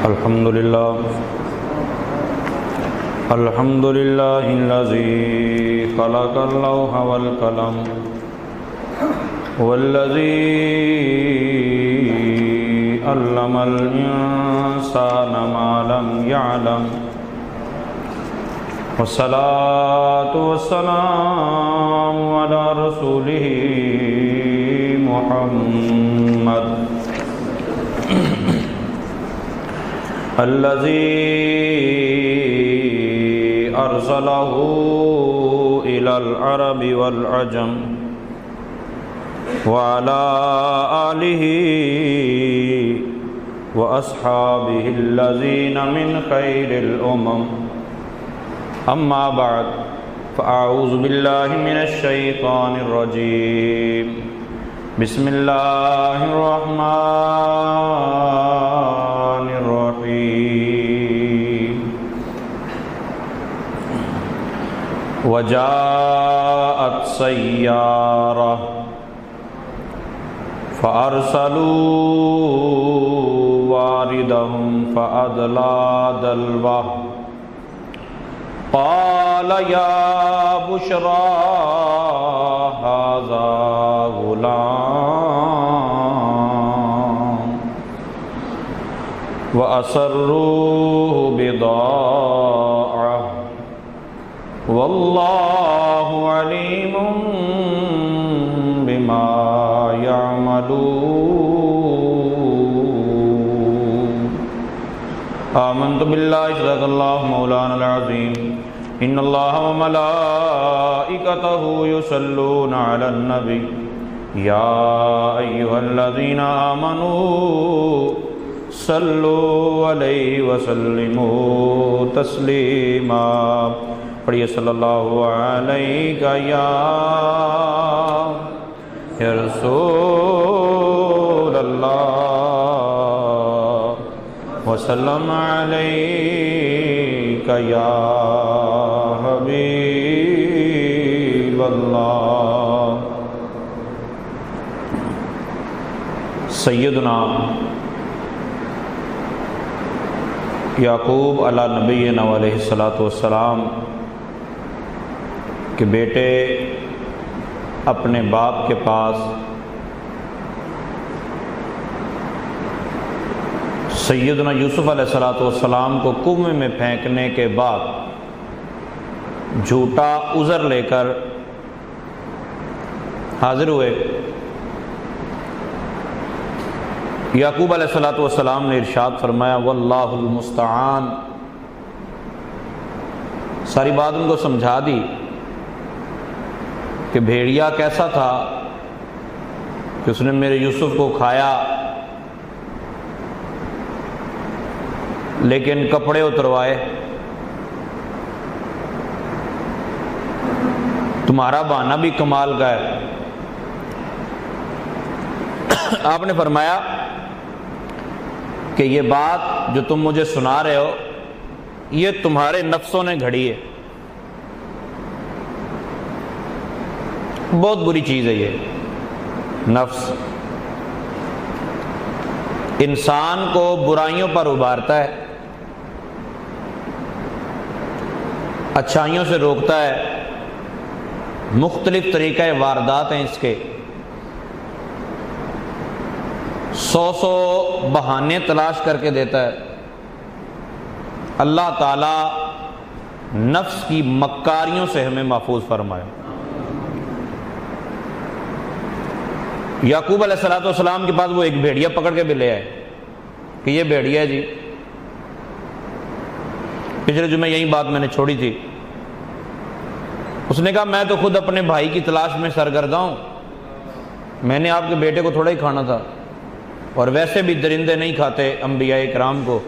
الحمد لله الذي خلق اللوح والقلم والذي علم الإنسان ما لم يعلم والصلاة والسلام على رسوله محمد الذي أرسله إلى العرب والعجم وعلى آله وأصحابه الذين من خير الأمم أما بعد فأعوذ بالله من الشيطان الرجيم بسم الله الرحمن الرحيم وجاءت سيارة فأرسلوا واردهم فأدلى دلوه قال يا بشرى هذا غلام وأسروه بضاعة والله عليم بما يعملون آمنت بالله صدق الله مولانا العظيم إن الله وملائكته يصلون على النبي يا أيها الذين آمنوا صلوا عليه وسلموا تسليما پڑھیے صلی اللہ علیہ یا رسول اللہ وسلم علیک یا حبیب اللہ۔ سیدنا یعقوب علی نبینا علیہ الصلوۃ والسلام کہ بیٹے اپنے باپ کے پاس سیدنا یوسف علیہ السلام کو کنویں میں پھینکنے کے بعد جھوٹا عذر لے کر حاضر ہوئے۔ یعقوب علیہ السلام نے ارشاد فرمایا واللہ المستعان، ساری بات ان کو سمجھا دی کہ بھیڑیا کیسا تھا کہ اس نے میرے یوسف کو کھایا لیکن کپڑے اتروائے، تمہارا بہانہ بھی کمال کا ہے۔ آپ نے فرمایا کہ یہ بات جو تم مجھے سنا رہے ہو یہ تمہارے نفسوں نے گھڑی ہے، بہت بری چیز ہے یہ نفس، انسان کو برائیوں پر ابھارتا ہے، اچھائیوں سے روکتا ہے، مختلف طریقہ واردات ہیں اس کے، سو بہانے تلاش کر کے دیتا ہے۔ اللہ تعالیٰ نفس کی مکاریوں سے ہمیں محفوظ فرمائے۔ یعقوب علیہ السلام کے پاس وہ ایک بھیڑیا پکڑ کے بھی لے آئے کہ یہ بھیڑیا ہے جی، پچھلے جمعے یہی بات میں نے چھوڑی تھی۔ اس نے کہا میں تو خود اپنے بھائی کی تلاش میں سرگرداں ہوں، میں نے آپ کے بیٹے کو تھوڑا ہی کھانا تھا، اور ویسے بھی درندے نہیں کھاتے انبیاء کرام کو۔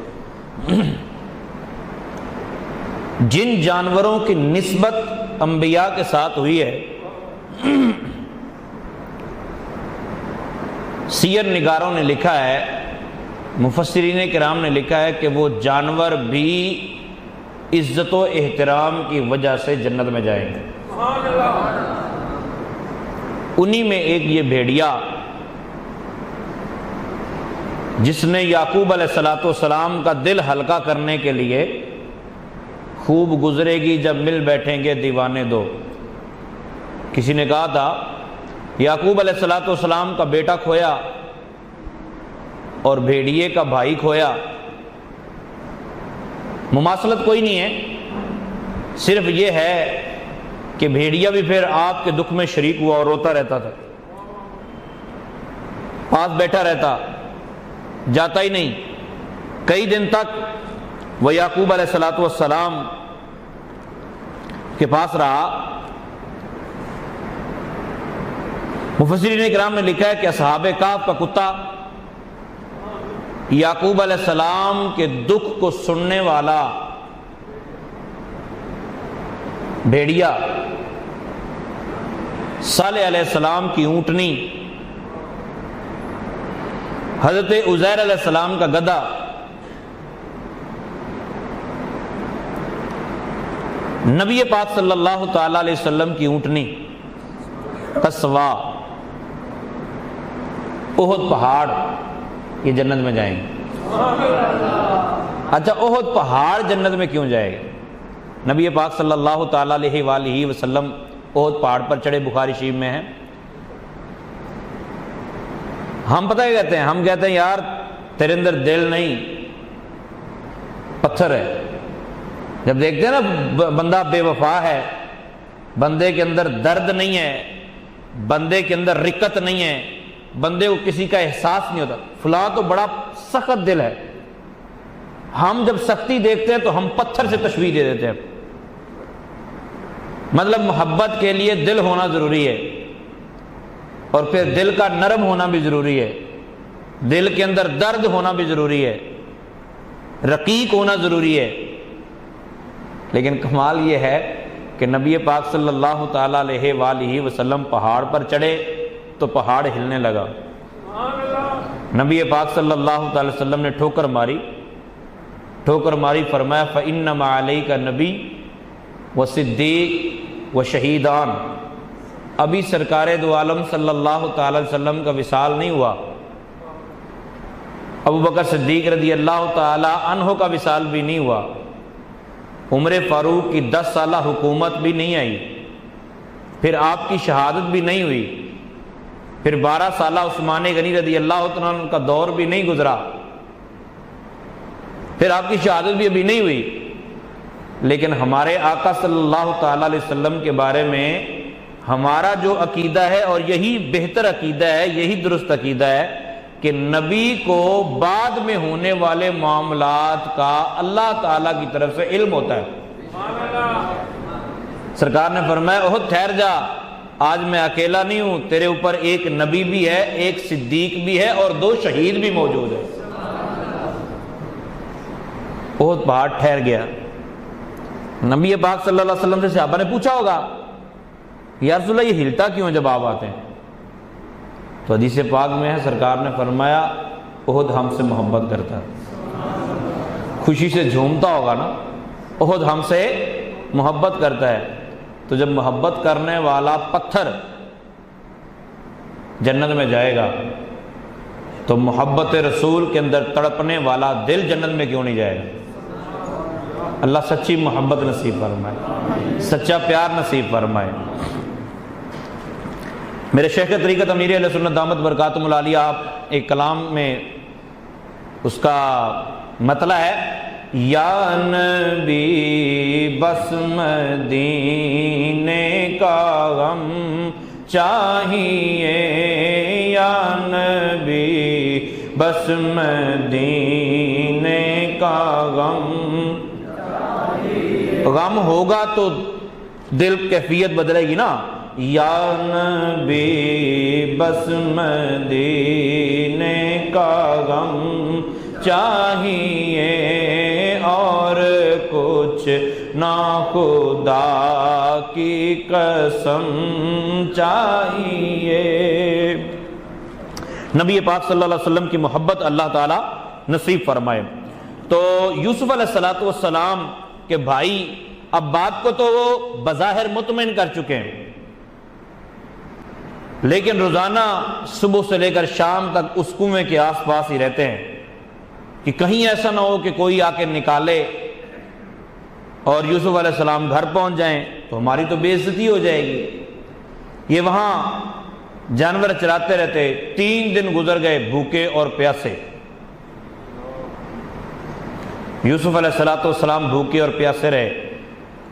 جن جانوروں کی نسبت انبیاء کے ساتھ ہوئی ہے، سیر نگاروں نے لکھا ہے، مفسرین کرام نے لکھا ہے کہ وہ جانور بھی عزت و احترام کی وجہ سے جنت میں جائیں گے۔ انہی میں ایک یہ بھیڑیا جس نے یعقوب علیہ السلام کا دل ہلکا کرنے کے لیے خوب گزرے گی جب مل بیٹھیں گے دیوانے دو۔ کسی نے کہا تھا یعقوب علیہ السلام کا بیٹا کھویا اور بھیڑیے کا بھائی کھویا، مماثلت کوئی نہیں ہے، صرف یہ ہے کہ بھیڑیا بھی پھر آپ کے دکھ میں شریک ہوا اور روتا رہتا تھا، پاس بیٹھا رہتا، جاتا ہی نہیں۔ کئی دن تک وہ یعقوب علیہ السلام کے پاس رہا۔ مفسرین کرام نے لکھا ہے کہ اصحاب کہف کا کتا یعقوب علیہ السلام کے دکھ کو سننے والا بھیڑیا، صالح علیہ السلام کی اونٹنی، حضرت عزیر علیہ السلام کا گدھا، نبی پاک صلی اللہ تعالی علیہ وسلم کی اونٹنی، قصوا، احد پہاڑ، یہ جنت میں جائیں گے۔ اچھا احد پہاڑ جنت میں کیوں جائے گا؟ نبی پاک صلی اللہ تعالی علیہ وآلہ وسلم احد پہاڑ پر چڑھے، بخاری شریف میں ہے۔ ہم پتہ کیا کہتے ہیں؟ ہم کہتے ہیں یار تیرے اندر دل نہیں، پتھر ہے۔ جب دیکھتے ہیں نا بندہ بے وفا ہے، بندے کے اندر درد نہیں ہے، بندے کے اندر رقت نہیں ہے، بندے کو کسی کا احساس نہیں ہوتا، فلاں تو بڑا سخت دل ہے، ہم جب سختی دیکھتے ہیں تو ہم پتھر سے تشبیہ دے دیتے ہیں۔ مطلب محبت کے لیے دل ہونا ضروری ہے، اور پھر دل کا نرم ہونا بھی ضروری ہے، دل کے اندر درد ہونا بھی ضروری ہے، رقیق ہونا ضروری ہے۔ لیکن کمال یہ ہے کہ نبی پاک صلی اللہ تعالی علیہ وآلہ وسلم پہاڑ پر چڑھے تو پہاڑ ہلنے لگا۔ نبی پاک صلی اللہ تعالی وسلم نے ٹھوکر ماری، فرمایا فَإِنَّمَا عَلَيْكَ نبی وصدیق وشہیدان۔ ابھی سرکار دو عالم صلی اللہ تعالی وسلم کا وصال نہیں ہوا، ابو بکر صدیق رضی اللہ تعالی عنہ کا وصال بھی نہیں ہوا، عمر فاروق کی 10 سالہ حکومت بھی نہیں آئی، پھر آپ کی شہادت بھی نہیں ہوئی، پھر 12 سالہ عثمان غنی رضی اللہ عنہ کا دور بھی نہیں گزرا، پھر آپ کی شہادت بھی ابھی نہیں ہوئی۔ لیکن ہمارے آقا صلی اللہ تعالی علیہ وسلم کے بارے میں ہمارا جو عقیدہ ہے، اور یہی بہتر عقیدہ ہے، یہی درست عقیدہ ہے کہ نبی کو بعد میں ہونے والے معاملات کا اللہ تعالیٰ کی طرف سے علم ہوتا ہے۔ سرکار نے فرمایا احد ٹھہر جا، آج میں اکیلا نہیں ہوں، تیرے اوپر ایک نبی بھی ہے، ایک صدیق بھی ہے، اور 2 شہید بھی موجود ہیں۔ احد پہاڑ ٹھہر گیا۔ نبی پاک صلی اللہ علیہ وسلم سے صحابہ نے پوچھا ہوگا یا رسول اللہ یہ ہلتا کیوں جب آپ آتے ہیں؟ تو حدیث پاک میں ہے، سرکار نے فرمایا احد ہم سے محبت کرتا ہے، خوشی سے جھومتا ہوگا نا، احد ہم سے محبت کرتا ہے۔ تو جب محبت کرنے والا پتھر جنت میں جائے گا تو محبت رسول کے اندر تڑپنے والا دل جنت میں کیوں نہیں جائے گا؟ اللہ سچی محبت نصیب فرمائے، سچا پیار نصیب فرمائے۔ میرے شیخ طریقت امیر اہل سنت دامت برکاتہم العالیہ، آپ ایک کلام میں اس کا مطلع ہے، یا نبی بس مدینے کا غم چاہیے، یا نبی بس مدینے کا غم ہوگا تو دل کیفیت بدلے گی نا، یا نبی بس مدینے کا غم چاہیے، اور کچھ نہ خدا کی قسم چاہیے۔ نبی پاک صلی اللہ علیہ وسلم کی محبت اللہ تعالی نصیب فرمائے۔ تو یوسف علیہ السلام کے بھائی اب بات کو تو وہ بظاہر مطمئن کر چکے ہیں، لیکن روزانہ صبح سے لے کر شام تک اس کنویں کے آس پاس ہی رہتے ہیں۔ کہ کہیں ایسا نہ ہو کہ کوئی آ کے نکالے اور یوسف علیہ السلام گھر پہنچ جائیں تو ہماری تو بے عزتی ہو جائے گی۔ یہ وہاں جانور چراتے رہتے، 3 دن گزر گئے بھوکے اور پیاسے۔ یوسف علیہ السلام بھوکے اور پیاسے رہے۔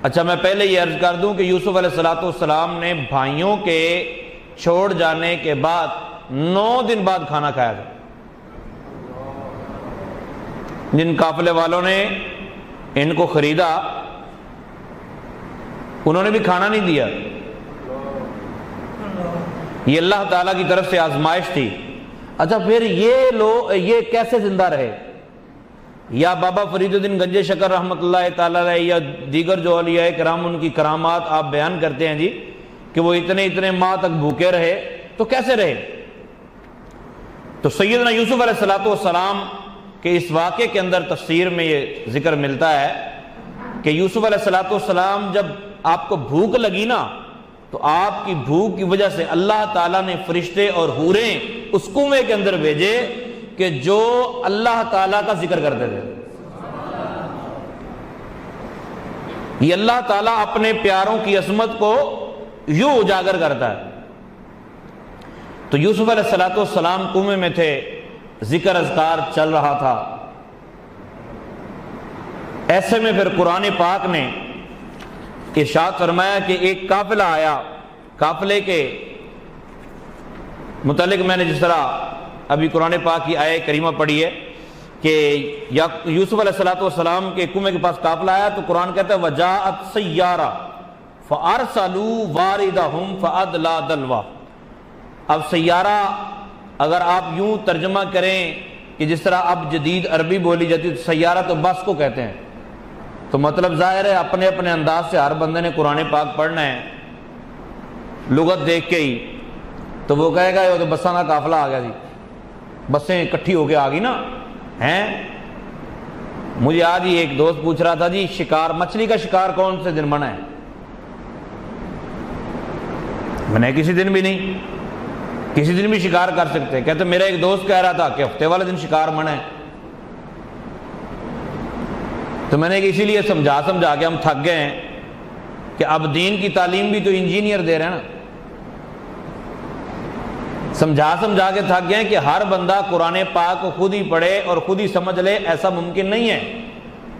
اچھا میں پہلے یہ عرض کر دوں کہ یوسف علیہ السلام نے بھائیوں کے چھوڑ جانے کے بعد 9 دن بعد کھانا کھایا تھا۔ جن قافلے والوں نے ان کو خریدا انہوں نے بھی کھانا نہیں دیا۔ یہ اللہ تعالیٰ کی طرف سے آزمائش تھی۔ اچھا پھر یہ کیسے زندہ رہے؟ یا بابا فرید الدین گنج شکر رحمۃ اللہ تعالیٰ علیہ یا دیگر جو اولیاء کرام ان کی کرامات آپ بیان کرتے ہیں جی کہ وہ اتنے ماہ تک بھوکے رہے، تو کیسے رہے؟ تو سیدنا یوسف علیہ السلام کے اس واقعے کے اندر تفسیر میں یہ ذکر ملتا ہے کہ یوسف علیہ السلام جب آپ کو بھوک لگی نا تو آپ کی بھوک کی وجہ سے اللہ تعالیٰ نے فرشتے اور حوریں اس کنویں کے اندر بھیجے کہ جو اللہ تعالیٰ کا ذکر کرتے تھے۔ یہ اللہ تعالیٰ اپنے پیاروں کی عظمت کو یوں اجاگر کرتا ہے۔ تو یوسف علیہ السلام کنویں میں تھے، ذکر اذکار چل رہا تھا۔ ایسے میں پھر قرآن پاک نے ارشاد فرمایا کہ ایک قافلہ آیا۔ قافلے کے متعلق میں نے جس طرح ابھی قرآن پاک کی آیت کریمہ پڑھی ہے کہ یوسف علیہ السلام کے کنویں کے پاس قافلہ آیا تو قرآن کہتا ہے وَجَاءَتْ سَيَّارَةٌ فَأَرْسَلُوا وَارِدَهُمْ فَأَدْلَىٰ دَلْوَىٰ۔ اب سیارہ اگر آپ یوں ترجمہ کریں کہ جس طرح اب جدید عربی بولی جاتی ہے تو سیارہ تو بس کو کہتے ہیں، تو مطلب ظاہر ہے اپنے اپنے انداز سے ہر بندے نے قرآن پاک پڑھنا ہے لغت دیکھ کے ہی، تو وہ کہے گا یہ تو بساں کا قافلہ آ گیا جی، بسیں اکٹھی ہو کے آ گئی نا ہیں۔ مجھے آج ہی ایک دوست پوچھ رہا تھا جی شکار، مچھلی کا شکار کون سے دن منع ہے؟ میں نے کسی دن بھی نہیں، کسی دن بھی شکار کر سکتے۔ کہتے میرا ایک دوست کہہ رہا تھا کہ ہفتے والے دن شکار منع ہے، تو میں نے اسی لیے سمجھا کے ہم تھک گئے ہیں کہ اب دین کی تعلیم بھی تو انجینئر دے رہے ہیں نا، سمجھا کے تھک گئے کہ ہر بندہ قرآن پاک کو خود ہی پڑھے اور خود ہی سمجھ لے، ایسا ممکن نہیں ہے۔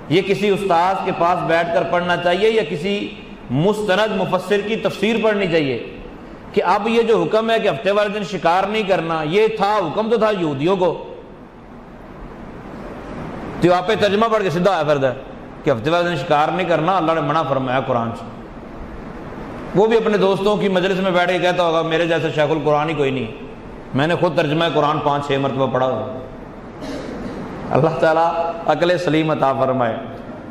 یہ کسی استاد کے پاس بیٹھ کر پڑھنا چاہیے یا کسی مستند مفسر کی تفسیر پڑھنی چاہیے کہ اب یہ جو حکم ہے کہ ہفتے والے دن شکار نہیں کرنا، یہ تھا حکم تو تھا یہودیوں کو، تو آپ ترجمہ پڑھ کے سیدھا آیا فرد ہے کہ ہفتے والے دن شکار نہیں کرنا، اللہ نے منع فرمایا قرآن سے۔ وہ بھی اپنے دوستوں کی مجلس میں بیٹھ کے کہتا ہوگا میرے جیسے شیخ القرآن ہی کوئی نہیں، میں نے خود ترجمہ قرآن 5-6 مرتبہ پڑھا ہوا۔ اللہ تعالیٰ عقل سلیم عطا فرمائے۔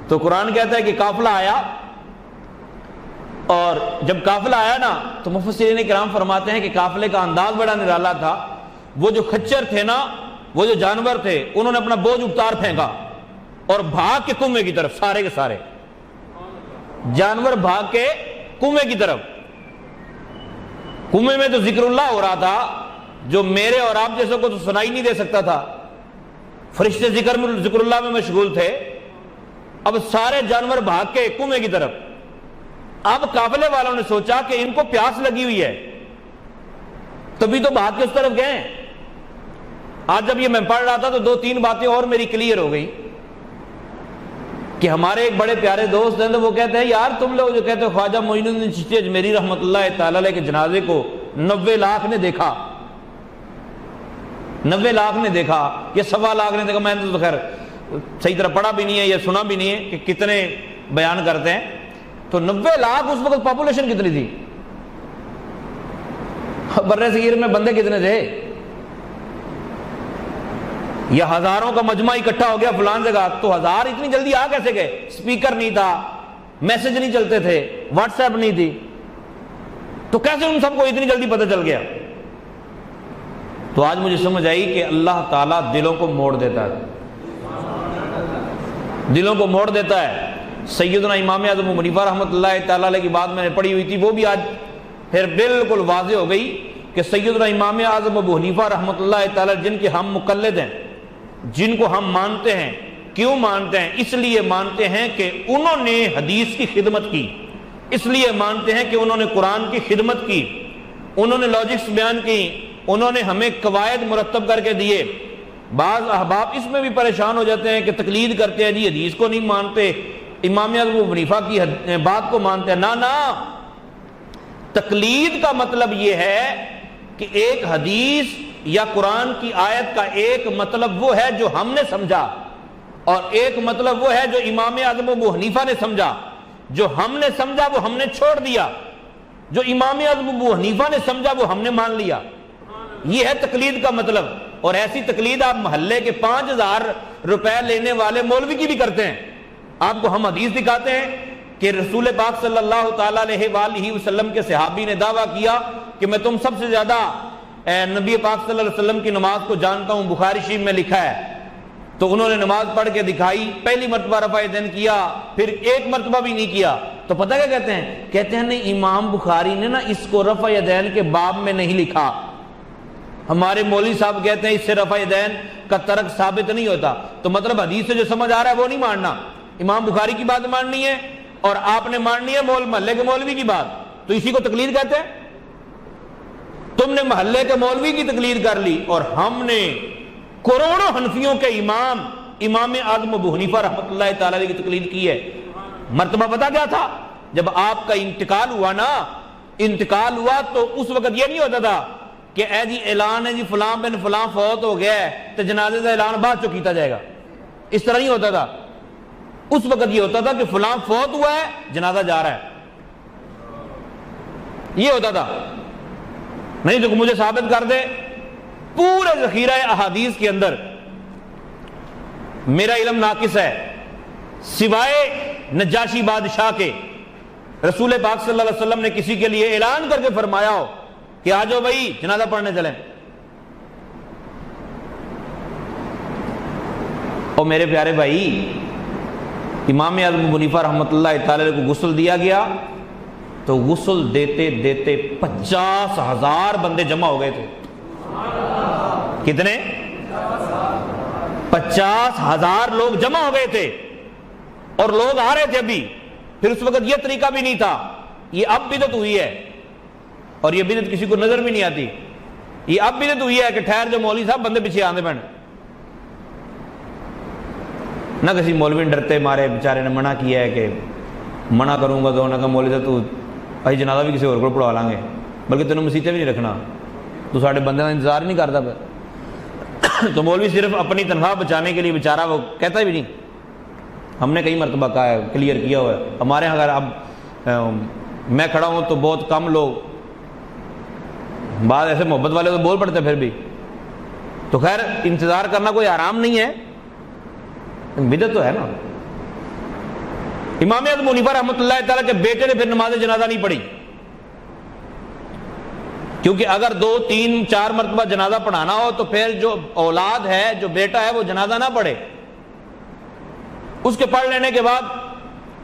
تو قرآن کہتا ہے کہ قافلہ آیا، اور جب قافلہ آیا نا تو مفسرین کرام فرماتے ہیں کہ قافلے کا انداز بڑا نرالا تھا۔ وہ جو خچر تھے نا، وہ جو جانور تھے، انہوں نے اپنا بوجھ اتار پھینکا اور بھاگ کے کنویں کی طرف، سارے کے سارے جانور بھاگ کے کنویں کی طرف۔ کنویں میں تو ذکر اللہ ہو رہا تھا جو میرے اور آپ جیسے کو تو سنائی نہیں دے سکتا تھا، فرشتے ذکر اللہ میں مشغول تھے۔ اب سارے جانور بھاگ کے کنویں کی طرف۔ اب قافلے والوں نے سوچا کہ ان کو پیاس لگی ہوئی ہے، تبھی تو بھاگ کے اس طرف گئے۔ آج جب یہ میں پڑھ رہا تھا تو 2-3 باتیں اور میری کلیئر ہو گئی کہ ہمارے ایک بڑے پیارے دوست ہیں تو وہ کہتے ہیں یار تم لوگ جو کہتے ہو خواجہ معین الدین چشتی اجمیری رحمۃ اللہ تعالی علیہ کے جنازے کو 90 لاکھ نے دیکھا، 90 لاکھ نے دیکھا یا 1.25 لاکھ نے دیکھا، میں نے تو خیر صحیح طرح پڑھا بھی نہیں ہے یا سنا بھی نہیں ہے کہ کتنے بیان کرتے ہیں۔ تو 90 لاکھ اس وقت پاپولیشن کتنی تھی؟ برے صغیر میں بندے کتنے تھے؟ یا ہزاروں کا مجمع اکٹھا ہو گیا فلان جگہ، تو 1000 اتنی جلدی آ کیسے گئے؟ سپیکر نہیں تھا، میسج نہیں چلتے تھے، واٹس ایپ نہیں تھی، تو کیسے ان سب کو اتنی جلدی پتہ چل گیا؟ تو آج مجھے سمجھ آئی کہ اللہ تعالیٰ دلوں کو موڑ دیتا ہے، دلوں کو موڑ دیتا ہے۔ سیدنا امام اعظم ابو حنیفہ رحمۃ اللہ تعالیٰ علیہ کی بات میں نے پڑھی ہوئی تھی، وہ بھی آج پھر بالکل واضح ہو گئی کہ سیدنا امام اعظم ابو حنیفہ رحمۃ اللہ تعالیٰ جن کے ہم مقلد ہیں، جن کو ہم مانتے ہیں. کیوں مانتے ہیں؟ اس لیے مانتے ہیں کہ انہوں نے حدیث کی خدمت کی، اس لیے مانتے ہیں کہ انہوں نے قرآن کی خدمت کی، انہوں نے لاجکس بیان کی، انہوں نے ہمیں قواعد مرتب کر کے دیے. بعض احباب اس میں بھی پریشان ہو جاتے ہیں کہ تقلید کرتے ہیں، جی حدیث کو نہیں مانتے، امام ابو حنیفہ کی بات کو مانتے ہیں. نہ تقلید کا مطلب یہ ہے کہ ایک حدیث یا قرآن کی آیت کا ایک مطلب وہ ہے جو ہم نے سمجھا، اور ایک مطلب وہ ہے جو امام اعظم ابو حنیفہ نے سمجھا. جو ہم نے سمجھا وہ ہم نے چھوڑ دیا، جو امام اعظم ابو حنیفہ نے سمجھا وہ ہم نے مان لیا. یہ ہے تقلید کا مطلب. اور ایسی تقلید آپ محلے کے 5000 روپے لینے والے مولوی کی بھی کرتے ہیں. آپ کو ہم حدیث دکھاتے ہیں کہ رسول پاک صلی اللہ تعالیٰ علیہ وآلہ وسلم کے صحابی نے دعویٰ کیا کہ میں تم سب سے زیادہ نبی پاک صلی اللہ علیہ وسلم کی نماز کو جانتا ہوں، بخاری شریف میں لکھا ہے. تو انہوں نے نماز پڑھ کے دکھائی، پہلی مرتبہ رفع یدین کیا، پھر ایک مرتبہ بھی نہیں کیا. تو پتہ کیا کہتے ہیں؟ کہتے ہیں نہیں، امام بخاری نے نا اس کو رفع یدین کے باب میں نہیں لکھا. ہمارے مولوی صاحب کہتے ہیں اس سے رفع یدین کا ترک ثابت نہیں ہوتا. تو مطلب حدیث سے جو سمجھ آ رہا ہے وہ نہیں ماننا، امام بخاری کی بات ماننی ہے، اور آپ نے ماننی ہے محلے کے مولوی کی بات. تو اسی کو تقلید کہتے ہیں. تم نے محلے کے مولوی کی تقلید کر لی، اور ہم نے کروڑوں حنفیوں کے امام اعظم ابو حنیفہ رحمۃ اللہ تعالی علیہ کی تقلید کی ہے. مرتبہ پتا کیا تھا؟ جب آپ کا انتقال ہوا نا، انتقال ہوا تو اس وقت یہ نہیں ہوتا تھا کہ اے جی اعلان ہے جی فلاں بن فلاں فوت ہو گیا ہے تو جنازے کا اعلان بعد چو کیتا جائے گا. اس طرح نہیں ہوتا تھا. اس وقت یہ ہوتا تھا کہ فلاں فوت ہوا ہے، جنازہ جا رہا ہے، یہ ہوتا تھا. نہیں تو مجھے ثابت کر دے پورے ذخیرہ احادیث کے اندر میرا علم ناقص ہے، سوائے نجاشی بادشاہ کے رسول پاک صلی اللہ علیہ وسلم نے کسی کے لیے اعلان کر کے فرمایا ہو کہ آ جاؤ بھائی جنازہ پڑھنے چلیں. اور میرے پیارے بھائی، امام اعظم ابو حنیفہ رحمۃ اللہ تعالی کو غسل دیا گیا تو غسل دیتے دیتے 50,000 بندے جمع ہو گئے تھے. کتنے؟ 50,000 لوگ جمع ہو گئے تھے، اور لوگ آ رہے تھے ابھی. پھر اس وقت یہ طریقہ بھی نہیں تھا. یہ اب بدعت ہوئی ہے، اور یہ بدعت کسی کو نظر بھی نہیں آتی. یہ اب بدعت ہوئی ہے کہ ٹھہر جو مولوی صاحب بندے پیچھے آندے پڑے. نہ کسی مولوی ڈرتے مارے بیچارے نے منع کیا ہے کہ منع کروں گا تو انہوں نے کہا مولوی صاحب تو بھائی جنازہ بھی کسی اور کو پڑھوا لیں گے، بلکہ تینوں مسیطیں بھی نہیں رکھنا، تو ساڑھے بندے کا انتظار نہیں کرتا. تو مولوی صرف اپنی تنخواہ بچانے کے لیے بیچارہ وہ کہتا بھی نہیں. ہم نے کئی مرتبہ کہا ہے، کلیئر کیا ہوا ہے. ہمارے یہاں اگر اب میں کھڑا ہوں تو بہت کم لوگ، بعض ایسے محبت والے تو بول پڑتے پھر بھی. تو خیر انتظار کرنا کوئی آرام نہیں ہے، بدعت تو ہے نا. امام اعظم حنیفہ رحمۃ اللہ تعالیٰ کے بیٹے نے پھر نماز جنازہ نہیں پڑھی، کیونکہ اگر 2 3 4 مرتبہ جنازہ پڑھانا ہو تو پھر جو اولاد ہے، جو بیٹا ہے، وہ جنازہ نہ پڑھے. اس کے پڑھ لینے کے بعد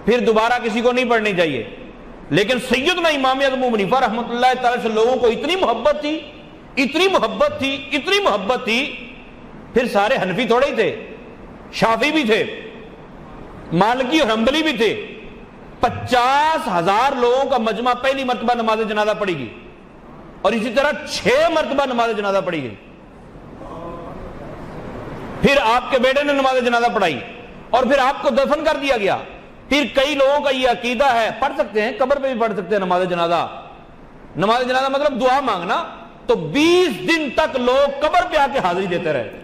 پھر دوبارہ کسی کو نہیں پڑھنی چاہیے. لیکن سیدنا امام اعظم ابو حنیفہ رحمۃ اللہ تعالیٰ سے لوگوں کو اتنی محبت تھی، اتنی محبت تھی، اتنی محبت تھی. پھر سارے حنفی تھوڑے ہی تھے، شافعی بھی تھے، مالکی اور حنبلی بھی تھے. 50,000 لوگوں کا مجمع پہلی مرتبہ نماز جنازہ پڑھی گئی، اور اسی طرح 6 مرتبہ نماز جنازہ پڑھی گئی. پھر آپ کے بیٹے نے نماز جنازہ پڑھائی، اور پھر آپ کو دفن کر دیا گیا. پھر کئی لوگوں کا یہ عقیدہ ہے، پڑھ سکتے ہیں قبر پہ بھی پڑھ سکتے ہیں نماز جنازہ. نماز جنازہ مطلب دعا مانگنا. تو 20 دن تک لوگ قبر پہ آ کے حاضری دیتے رہے.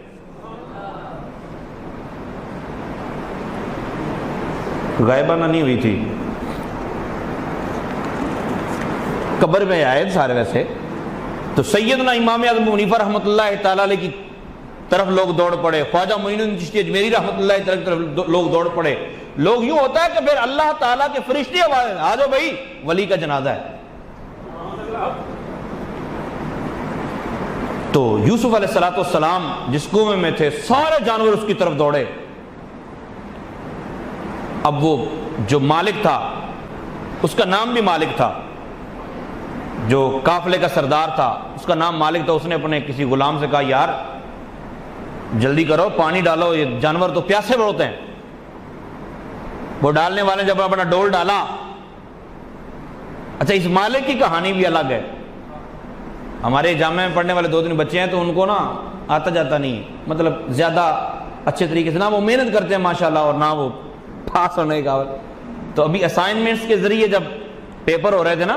غائبانہ نہیں ہوئی تھی، قبر میں آئے سارے. ویسے تو سیدنا امام اعظم حنیفہ رحمۃ اللہ تعالی علیہ کی طرف لوگ دوڑ پڑے، خواجہ معین الدین چشتی اجمیری رحمۃ اللہ تعالی کی طرف لوگ دوڑ پڑے. لوگ یوں ہوتا ہے کہ پھر اللہ تعالیٰ کے فرشتے آواز آ جاؤ بھائی ولی کا جنازہ ہے. تو یوسف علیہ السلام جس کنویں میں تھے، سارے جانور اس کی طرف دوڑے. اب وہ جو مالک تھا، اس کا نام بھی مالک تھا، جو قافلے کا سردار تھا اس کا نام مالک تھا. اس نے اپنے کسی غلام سے کہا یار جلدی کرو پانی ڈالو، یہ جانور تو پیاسے بہت ہیں۔ وہ ڈالنے والے جب اپنا ڈول ڈالا، اچھا اس مالک کی کہانی بھی الگ ہے۔ ہمارے جامعہ میں پڑھنے والے 2-3 بچے ہیں تو ان کو نا آتا جاتا نہیں، مطلب زیادہ اچھے طریقے سے نہ وہ محنت کرتے ہیں ماشاءاللہ اور نہ وہ پاس ہونے کا۔ تو ابھی اسائنمنٹس کے ذریعے جب پیپر ہو رہے تھے نا،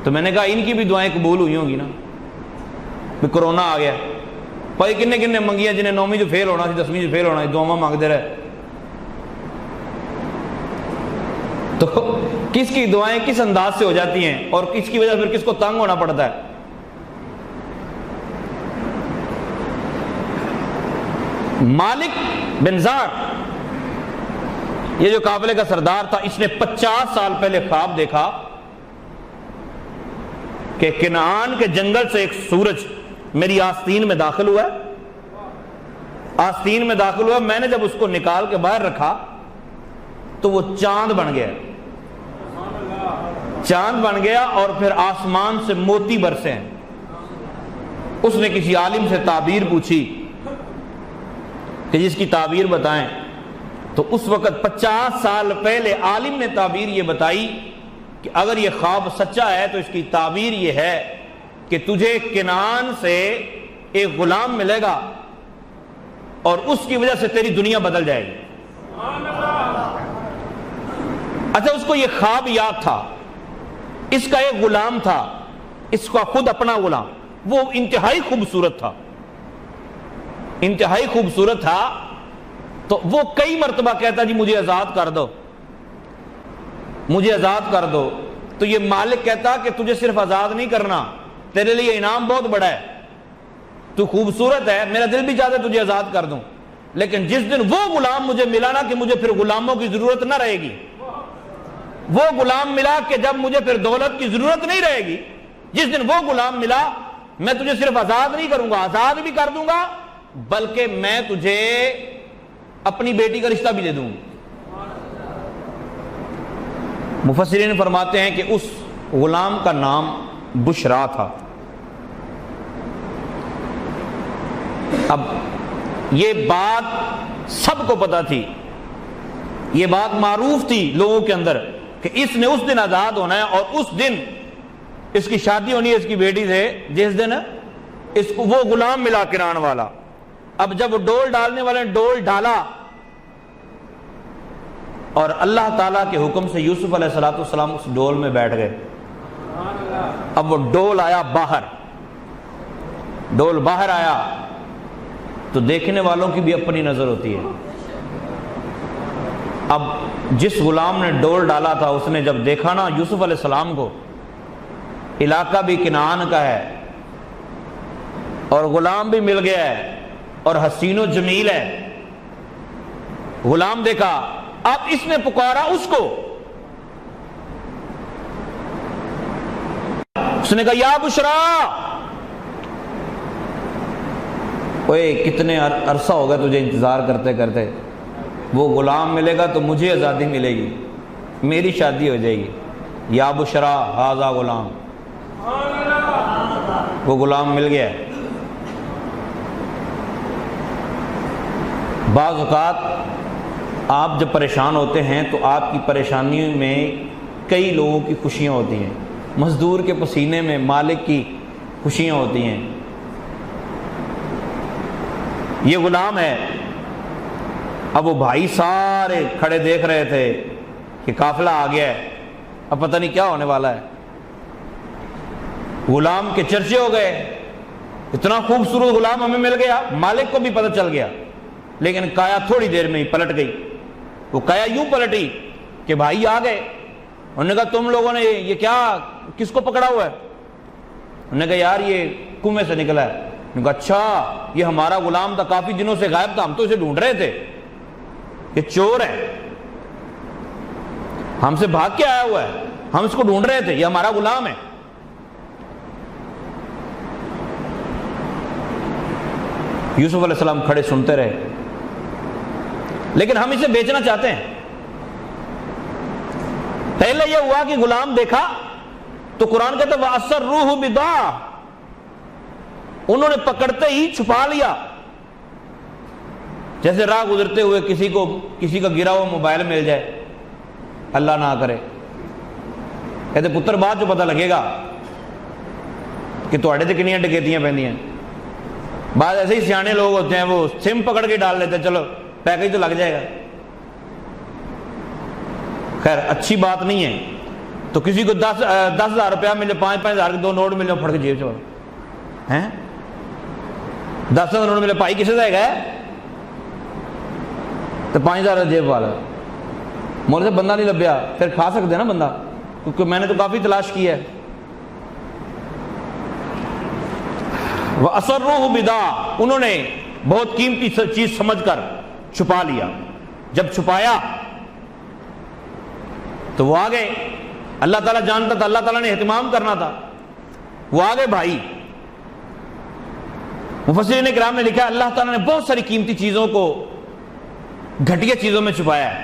تو میں نے کہا ان کی بھی دعائیں قبول ہوئی ہوں گی نا، بھی کرونا آ گیا، بھائی کنے کنے منگیاں جنہیں 9ویں جو فیل ہونا سی 10ویں جو فیل ہونا سی دعاواں مانگتے رہے۔ تو کس کی دعائیں کس انداز سے ہو جاتی ہیں اور کس کی وجہ پھر کس کو تنگ ہونا پڑتا ہے۔ مالک بن زار یہ جو قافلے کا سردار تھا، اس نے 50 سال پہلے خواب دیکھا کہ کنعان کے جنگل سے ایک سورج میری آستین میں داخل ہوا ہے، آستین میں داخل ہوا۔ میں نے جب اس کو نکال کے باہر رکھا تو وہ چاند بن گیا، چاند بن گیا اور پھر آسمان سے موتی برسے ہیں۔ اس نے کسی عالم سے تعبیر پوچھی کہ جس کی تعبیر بتائیں، تو اس وقت 50 سال پہلے عالم نے تعبیر یہ بتائی کہ اگر یہ خواب سچا ہے تو اس کی تعبیر یہ ہے کہ تجھے کنعان سے ایک غلام ملے گا اور اس کی وجہ سے تیری دنیا بدل جائے گی۔ اچھا اس کو یہ خواب یاد تھا، اس کا ایک غلام تھا، اس کا خود اپنا غلام، وہ انتہائی خوبصورت تھا، انتہائی خوبصورت تھا۔ تو وہ کئی مرتبہ کہتا جی مجھے آزاد کر دو، مجھے آزاد کر دو۔ تو یہ مالک کہتا کہ تجھے صرف آزاد نہیں کرنا، تیرے لیے انعام بہت بڑا ہے، تو خوبصورت ہے، میرا دل بھی چاہتا ہے تجھے آزاد کر دوں، لیکن جس دن وہ غلام مجھے ملا نا کہ مجھے پھر غلاموں کی ضرورت نہ رہے گی، وہ غلام ملا کہ جب مجھے پھر دولت کی ضرورت نہیں رہے گی، جس دن وہ غلام ملا میں تجھے صرف آزاد نہیں کروں گا، آزاد بھی کر دوں گا بلکہ میں تجھے اپنی بیٹی کا رشتہ بھی دے دوں۔ مفسرین فرماتے ہیں کہ اس غلام کا نام بشرا تھا۔ اب یہ بات سب کو پتا تھی، یہ بات معروف تھی لوگوں کے اندر کہ اس نے اس دن آزاد ہونا ہے، اور اس دن اس کی شادی ہونی ہے اس کی بیٹی سے جس دن اس کو وہ غلام ملا کنعان والا۔ اب جب ڈول ڈالنے والے نے ڈول ڈالا اور اللہ تعالیٰ کے حکم سے یوسف علیہ السلام اس ڈول میں بیٹھ گئے۔ اب وہ ڈول آیا باہر، ڈول باہر آیا تو دیکھنے والوں کی بھی اپنی نظر ہوتی ہے۔ اب جس غلام نے ڈول ڈالا تھا اس نے جب دیکھا نا یوسف علیہ السلام کو، علاقہ بھی کنعان کا ہے اور غلام بھی مل گیا ہے اور حسین و جمیل ہے، غلام دیکھا، اب اس نے پکارا اس کو، اس نے کہا یا بشرا، اوے کتنے عرصہ ہو گیا تجھے انتظار کرتے کرتے، وہ غلام ملے گا تو مجھے آزادی ملے گی، میری شادی ہو جائے گی، یا بشرا ھذا غلام، وہ غلام مل گیا۔ بعض اوقات آپ جب پریشان ہوتے ہیں تو آپ کی پریشانیوں میں کئی لوگوں کی خوشیاں ہوتی ہیں، مزدور کے پسینے میں مالک کی خوشیاں ہوتی ہیں۔ یہ غلام ہے، اب وہ بھائی سارے کھڑے دیکھ رہے تھے کہ قافلہ آ گیا ہے، اب پتہ نہیں کیا ہونے والا ہے۔ غلام کے چرچے ہو گئے، اتنا خوبصورت غلام ہمیں مل گیا، مالک کو بھی پتہ چل گیا، لیکن کایا تھوڑی دیر میں ہی پلٹ گئی۔ وہ کایا یوں پلٹی کہ بھائی آ گئے، انہوں نے کہا تم لوگوں نے یہ کیا کس کو پکڑا ہوا ہے؟ انہوں نے کہا یار یہ کنویں سے نکلا ہے۔ انہوں نے کہا اچھا یہ ہمارا غلام تھا، کافی دنوں سے غائب تھا، ہم تو اسے ڈھونڈ رہے تھے، یہ چور ہے، ہم سے بھاگ کے آیا ہوا ہے، ہم اس کو ڈھونڈ رہے تھے، یہ ہمارا غلام ہے۔ یوسف علیہ السلام کھڑے سنتے رہے، لیکن ہم اسے بیچنا چاہتے ہیں۔ پہلے یہ ہوا کہ غلام دیکھا تو قرآن کہتا ہے وَأَسَرُّوهُ بِضَاعَةً، انہوں نے پکڑتے ہی چھپا لیا، جیسے راہ گزرتے ہوئے کسی کا گرا ہوا موبائل مل جائے، اللہ نہ کرے، کہتے پتر بعد جو پتہ لگے گا کہ تواڈے تے کنیاں ڈکیتیاں پیندیاں۔ بعض ایسے ہی سیانے لوگ ہوتے ہیں، وہ سم پکڑ کے ڈال لیتے ہیں، چلو پیکج تو لگ جائے گا۔ خیر اچھی بات نہیں ہے۔ تو کسی کو 10,000 روپیہ ملے، 5,000 کے 2 نوٹ ملے، پھڑ کے جیب چ ہیں 10,000 نوٹ ملے، بھائی کسے دے گئے تو 5,000 جیب والا مول سے بندہ نہیں لبیا، پھر کھا سکتے نا بندہ، کیونکہ میں نے تو کافی تلاش کی ہے۔ وَأَسَرُّوهُ بِدَاعًا، انہوں نے بہت قیمتی چیز سمجھ کر چھپا لیا۔ جب چھپایا تو وہ آگے، اللہ تعالیٰ جانتا تھا، اللہ تعالیٰ نے اہتمام کرنا تھا، وہ آگے بھائی۔ مفسرین کرام نے لکھا اللہ تعالیٰ نے بہت ساری قیمتی چیزوں کو گھٹیا چیزوں میں چھپایا ہے۔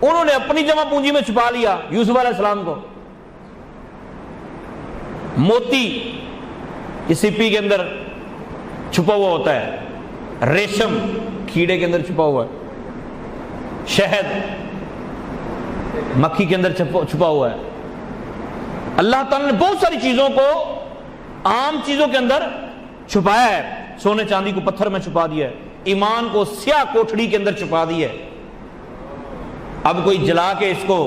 انہوں نے اپنی جمع پونجی میں چھپا لیا یوسف علیہ السلام کو۔ موتی اس سپی کے اندر چھپا ہوا ہوتا ہے، ریشم کیڑے کے اندر چھپا ہوا ہے، شہد مکھی کے اندر چھپا ہوا ہے۔ اللہ تعالیٰ نے بہت ساری چیزوں کو عام چیزوں کے اندر چھپایا ہے، سونے چاندی کو پتھر میں چھپا دیا ہے، ایمان کو سیاہ کوٹھڑی کے اندر چھپا دیا ہے۔ اب کوئی جلا کے اس کو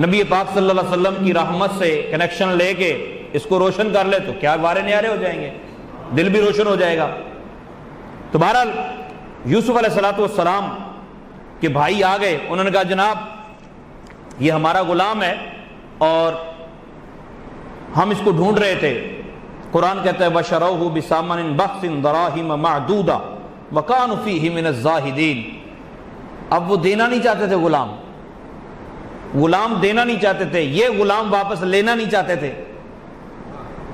نبی پاک صلی اللہ علیہ وسلم کی رحمت سے کنیکشن لے کے اس کو روشن کر لے تو کیا وارے نیارے ہو جائیں گے، دل بھی روشن ہو جائے گا۔ تو بہرحال یوسف علیہ السلام کے بھائی آ گئے، انہوں نے کہا جناب یہ ہمارا غلام ہے اور ہم اس کو ڈھونڈ رہے تھے۔ قرآن کہتا ہے وَشَرَوْهُ بِثَمَنٍ بَخْسٍ دَرَاهِمَ مَعْدُودَةٍ وَكَانُوا فِيهِ مِنَ الزَّاهِدِينَ۔ اب وہ دینا نہیں چاہتے تھے، غلام دینا نہیں چاہتے تھے، یہ غلام واپس لینا نہیں چاہتے تھے۔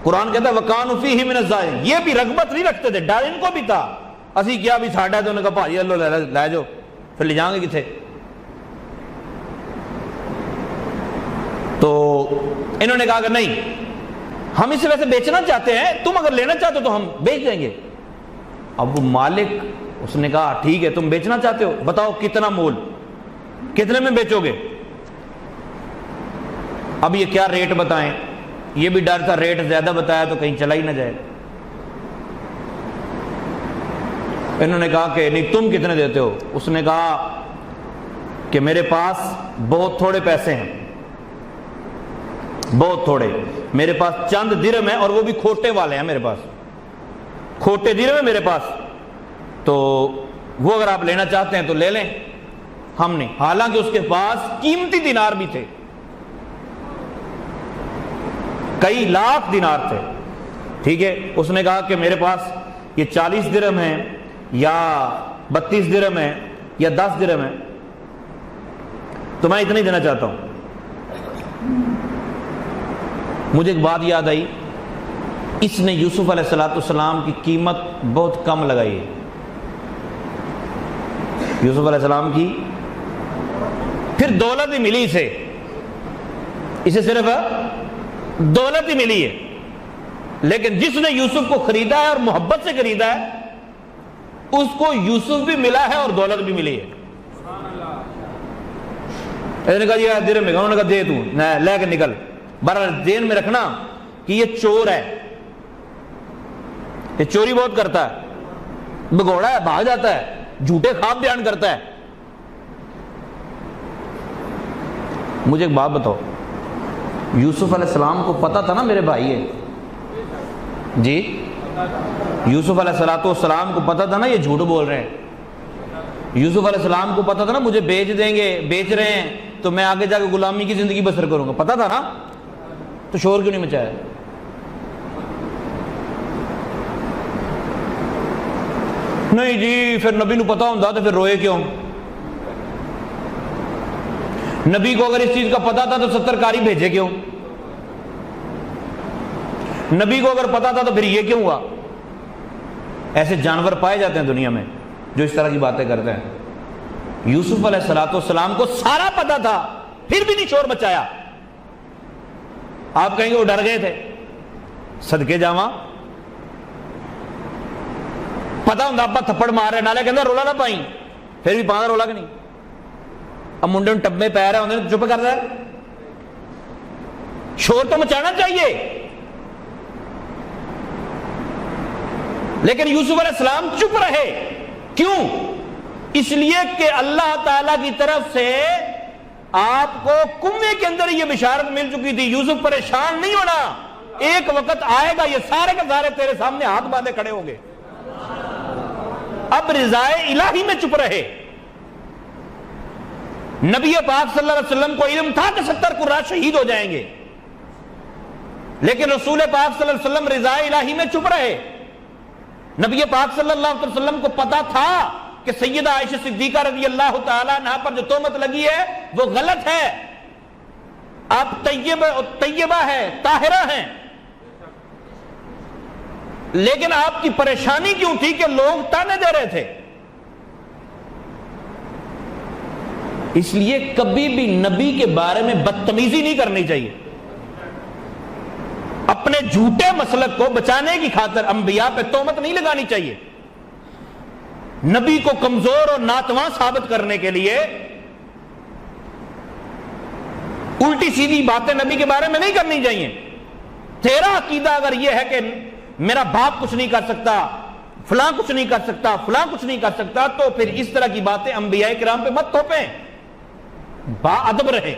قرآن کہتا ہے وَكَانُوا فِيهِ مِنَ الزَّاهِدِينَ، یہ بھی رغبت نہیں رکھتے تھے، ڈر ان کو بھی تھا، اسی کیا بھی ساڈا تو انہوں نے کہا بھائی اللہ لے جاؤ، پھر لے جائیں گے کتنے۔ تو انہوں نے کہا کہ نہیں ہم اسے ویسے بیچنا چاہتے ہیں، تم اگر لینا چاہتے ہو تو ہم بیچ دیں گے۔ اب وہ مالک اس نے کہا ٹھیک ہے تم بیچنا چاہتے ہو، بتاؤ کتنا مول، کتنے میں بیچو گے؟ اب یہ کیا ریٹ بتائیں، یہ بھی ڈر تھا ریٹ زیادہ بتایا تو کہیں چلا ہی نہ جائے۔ انہوں نے کہا کہ نہیں تم کتنے دیتے ہو؟ اس نے کہا کہ میرے پاس بہت تھوڑے پیسے ہیں، بہت تھوڑے، میرے پاس چند درہم ہیں اور وہ بھی کھوٹے والے ہیں، میرے پاس کھوٹے درہم ہیں میرے پاس، تو وہ اگر آپ لینا چاہتے ہیں تو لے لیں، ہم نہیں۔ حالانکہ اس کے پاس قیمتی دینار بھی تھے، کئی لاکھ دینار تھے، ٹھیک ہے۔ اس نے کہا کہ میرے پاس یہ 40 درہم ہیں یا 32 درہم ہیں یا 10 درہم ہیں، تو میں اتنا ہی دینا چاہتا ہوں۔ مجھے ایک بات یاد آئی، اس نے یوسف علیہ السلام کی قیمت بہت کم لگائی ہے، یوسف علیہ السلام کی پھر دولت ہی ملی اسے صرف دولت ہی ملی ہے، لیکن جس نے یوسف کو خریدا ہے اور محبت سے خریدا ہے اس کو یوسف بھی ملا ہے اور دولت بھی ملی ہے۔ انہوں نے کہا یہ درہم ہے، انہوں نے کہا دے تو لے کے نکل۔ بہرحال ذہن میں رکھنا کہ یہ چور ہے، یہ چوری بہت کرتا ہے، بگوڑا ہے، بھاگ جاتا ہے، جھوٹے خواب بیان کرتا ہے۔ مجھے ایک بات بتاؤ، یوسف علیہ السلام کو پتا تھا نا میرے بھائی ہے جی، یوسف علیہ السلام کو پتا تھا نا یہ جھوٹ بول رہے ہیں، یوسف علیہ السلام کو پتا تھا نا مجھے بیچ دیں گے، بیچ رہے ہیں تو میں آگے جا کے غلامی کی زندگی بسر کروں گا، پتا تھا نا، تو شور کیوں نہیں مچایا؟ نہیں جی پھر نبی نو پتا ہوتا تو پھر روئے کیوں؟ نبی کو اگر اس چیز کا پتا تھا تو 70 کاری بھیجے کیوں؟ نبی کو اگر پتا تھا تو پھر یہ کیوں ہوا؟ ایسے جانور پائے جاتے ہیں دنیا میں جو اس طرح کی باتیں کرتے ہیں۔ یوسف علیہ السلام کو سارا پتا تھا پھر بھی نہیں شور مچایا۔ آپ کہیں گے وہ ڈر گئے تھے، صدقے جاواں پتا ہوں ابا تھپڑ مار رہے، نالے کہ رولا نہ پائیں، پھر بھی پاگل ہو لگ نہیں. اب منڈے میں ٹبے پی رہے ہوتے چپ کر رہا ہے, شور تو مچانا چاہیے. لیکن یوسف علیہ السلام چپ رہے. کیوں؟ اس لیے کہ اللہ تعالی کی طرف سے آپ کو کنویں کے اندر یہ بشارت مل چکی تھی, یوسف پریشان نہیں ہونا, ایک وقت آئے گا یہ سارے کے سارے تیرے سامنے ہاتھ باندھے کھڑے ہوں گے. اب رضائے الہی میں چپ رہے. نبی پاک صلی اللہ علیہ وسلم کو علم تھا کہ 70 قراء شہید ہو جائیں گے, لیکن رسول پاک صلی اللہ علیہ وسلم رضائے الہی میں چپ رہے. نبی پاک صلی اللہ علیہ وسلم کو پتا تھا کہ سیدہ عائشہ صدیقہ رضی اللہ تعالیٰ عنہا پر جو تہمت لگی ہے وہ غلط ہے. آپ طیبہ ہے, طاہرہ ہیں, لیکن آپ کی پریشانی کیوں تھی کہ لوگ تانے دے رہے تھے. اس لیے کبھی بھی نبی کے بارے میں بدتمیزی نہیں کرنی چاہیے. اپنے جھوٹے مسلک کو بچانے کی خاطر انبیاء پہ تہمت نہیں لگانی چاہیے. نبی کو کمزور اور ناتواں ثابت کرنے کے لیے الٹی سیدھی باتیں نبی کے بارے میں نہیں کرنی چاہیے. تیرا عقیدہ اگر یہ ہے کہ میرا باپ کچھ نہیں کر سکتا, فلاں کچھ نہیں کر سکتا, فلاں کچھ نہیں کر سکتا, تو پھر اس طرح کی باتیں انبیاء کرام پہ مت تھوپیں, با ادب رہے.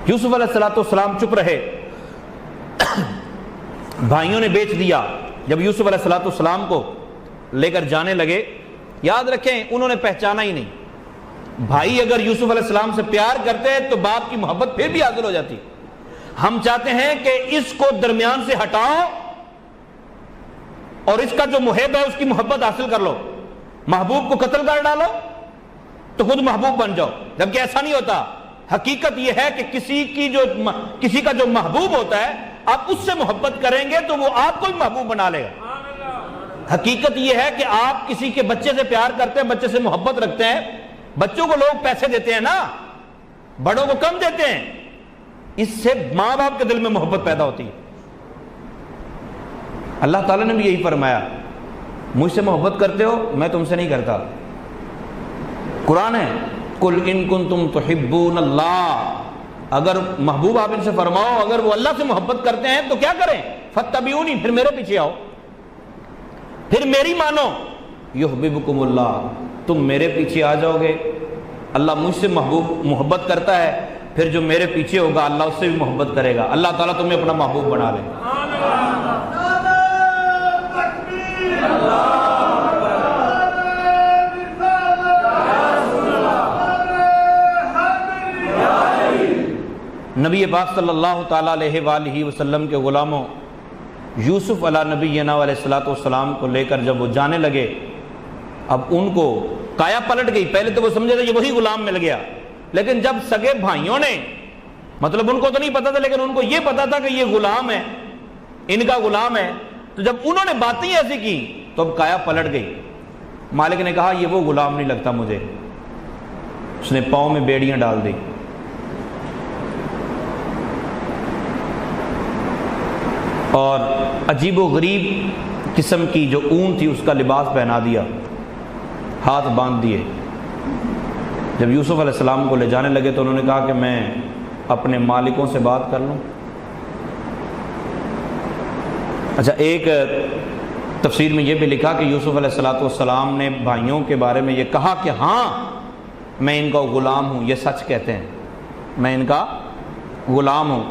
یوسف علیہ السلام چپ رہے. بھائیوں نے بیچ دیا. جب یوسف علیہ السلام کو لے کر جانے لگے, یاد رکھیں انہوں نے پہچانا ہی نہیں. بھائی اگر یوسف علیہ السلام سے پیار کرتے تو باپ کی محبت پھر بھی حاصل ہو جاتی. ہم چاہتے ہیں کہ اس کو درمیان سے ہٹاؤ اور اس کا جو محب ہے اس کی محبت حاصل کر لو. محبوب کو قتل کر ڈالو تو خود محبوب بن جاؤ, جبکہ ایسا نہیں ہوتا. حقیقت یہ ہے کہ کسی کا جو محبوب ہوتا ہے آپ اس سے محبت کریں گے تو وہ آپ کو بھی محبوب بنا لے گا. حقیقت یہ ہے کہ آپ کسی کے بچے سے پیار کرتے ہیں, بچے سے محبت رکھتے ہیں. بچوں کو لوگ پیسے دیتے ہیں نا, بڑوں کو کم دیتے ہیں, اس سے ماں باپ کے دل میں محبت پیدا ہوتی ہے. اللہ تعالیٰ نے بھی یہی فرمایا, مجھ سے محبت کرتے ہو میں تم سے نہیں کرتا. قرآن ہے, قل ان کنتم تحبون اللہ, اگر محبوب آپ ان سے فرماؤ اگر وہ اللہ سے محبت کرتے ہیں تو کیا کریں, فاتبعونی, پھر میرے پیچھے آؤ, پھر میری مانو, یحببکم اللہ, تم میرے پیچھے آ جاؤ گے. اللہ مجھ سے محبت کرتا ہے, پھر جو میرے پیچھے ہوگا اللہ اس سے بھی محبت کرے گا. اللہ تعالیٰ تمہیں اپنا محبوب بنا لے. نبی پاک صلی اللہ تعالیٰ علیہ وآلہ وسلم کے غلاموں یوسف علیہ نبینا علیہ الصلوۃ والسلام کو لے کر جب وہ جانے لگے, اب ان کو کایا پلٹ گئی. پہلے تو وہ سمجھے تھے یہ وہی غلام مل گیا, لیکن جب سگے بھائیوں نے, مطلب ان کو تو نہیں پتا تھا لیکن ان کو یہ پتا تھا کہ یہ غلام ہے, ان کا غلام ہے, تو جب انہوں نے باتیں ایسی کی تو اب کایا پلٹ گئی. مالک نے کہا یہ وہ غلام نہیں لگتا مجھے. اس نے پاؤں میں بیڑیاں ڈال دی. اور عجیب و غریب قسم کی جو اون تھی اس کا لباس پہنا دیا, ہاتھ باندھ دیے. جب یوسف علیہ السلام کو لے جانے لگے تو انہوں نے کہا کہ میں اپنے مالکوں سے بات کر لوں. اچھا, ایک تفسیر میں یہ بھی لکھا کہ یوسف علیہ السلام نے بھائیوں کے بارے میں یہ کہا کہ ہاں میں ان کا غلام ہوں, یہ سچ کہتے ہیں, میں ان کا غلام ہوں.